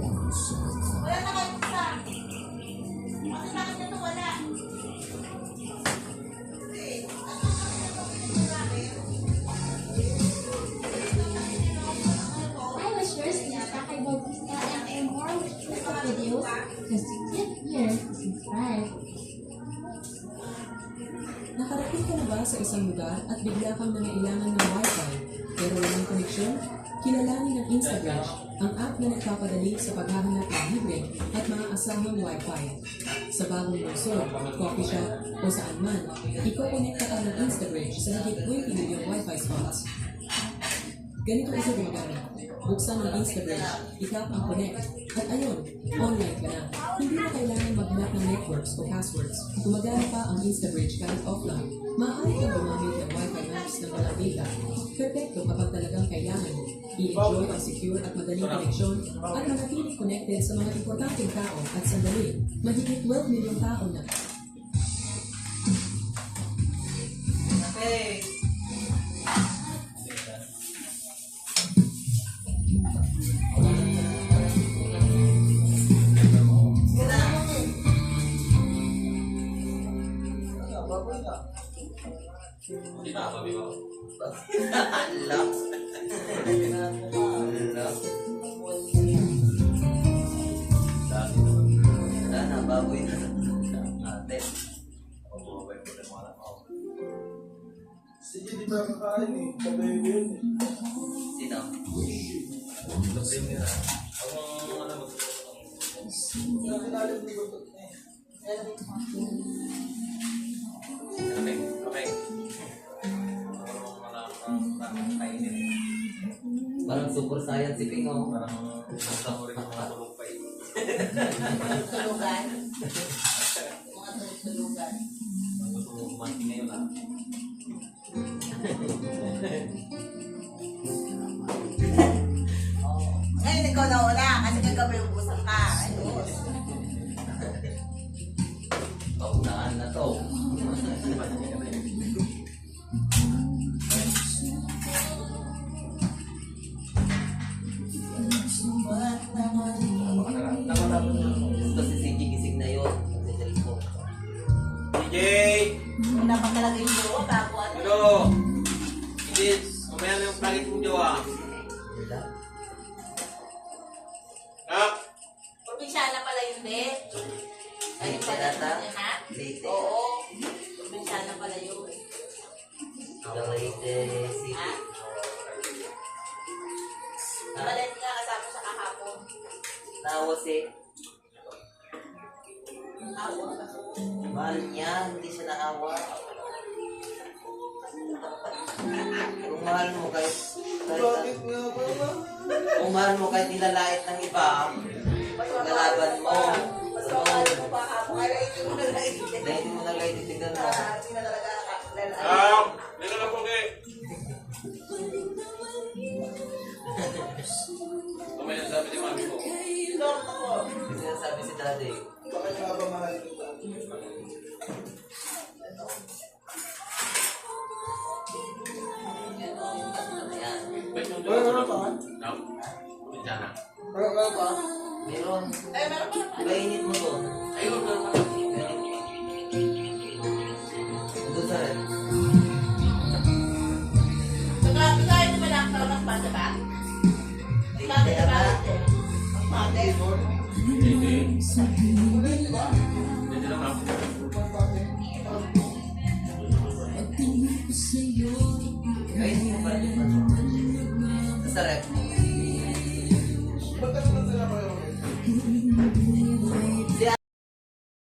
Wala na kayo isa. Kasi bakit nito wala? I was first Nista kay Bautista and for more videos, just click here to subscribe. Nakarating ka na ba sa isang lugar at bigla kang nangailangan ng Wi-Fi pero walang koneksyon? Kilalanin ng Instagram, ang app na nagpapadali sa paghahanap ng libre at maaasahang Wi-Fi. Sa bagong lungsod, coffee shop o saan man, ikokonekta ka ng Instagram sa higit 20 milyong Wi-Fi spots. Ganito isa gumagamit. Buksan ang Instagram, itap ang connect, at ayun, online ka na. Hindi na kailangan mag-map ng networks o passwords. Gumagana pa ang Instabridge kahit offline. Maaari kang gumamit ng Wi-Fi maps ng walang data. Perfecto kapag talagang kailangan mo. I-enjoy ang secure at madaling koneksyon at manatiling connected sa mga importanteng tao at sandali. Mahigit 12 milyong tao na. Okay. Di ba, babi ko? Lock. Wala na, baboy na. Ate. Sige, di ba kakain eh? Sabay mo yun eh. Sino? Nakilala mo ba ito? Okay, okay. Parang super science si Pingo. Parang isang rin ang mga tulong pa eh. Tulugan. Mga tulugan. Gusto mo kumanti ngayon ah. Ngayon ikaw na wala kasi kagabi ubusan ka. Ayos. Paunahan na to. Gusto si CJ gising na yun. Sa cellphone. DJ! Wala pa talaga yung jowa bago ano. Hello! Kids, mamaya na yung plugin kong jowa. Wala. Kak! Probinsyana pala yun, be. Ayun pala yun, ha? Oo. Probinsyana pala yun. Ha? Nabalit nga kasama sa kahapon. Nawas eh. Awa. Mahal niya, hindi siya naawa. Kung mahal mo kahit Bakit nga ba ba? kung mahal mo kahit nilalait ng iba, nalaban mo. Mas mahal mo pa ako. Kaya hindi mo nalait. Dahil hindi mo nalait, tignan mo. Hindi na talaga nalait. Dito na po kayo. Mamaya sabi ni mami ko. Lord ako. Sinasabi si daddy. Bakit nga ba mahal kita? Ayan. Ba't yung Wala jowa na ko? ba? No? Provinciana. Wala ba? Meron. Kainit mo to. Ayun, meron ka. Ito sa rin. Kaya naman ang talagang bata ba? Bakit Kaya ba? na. Hindi. Hindi lang ako. Kainit mo pa rin. Sa rep.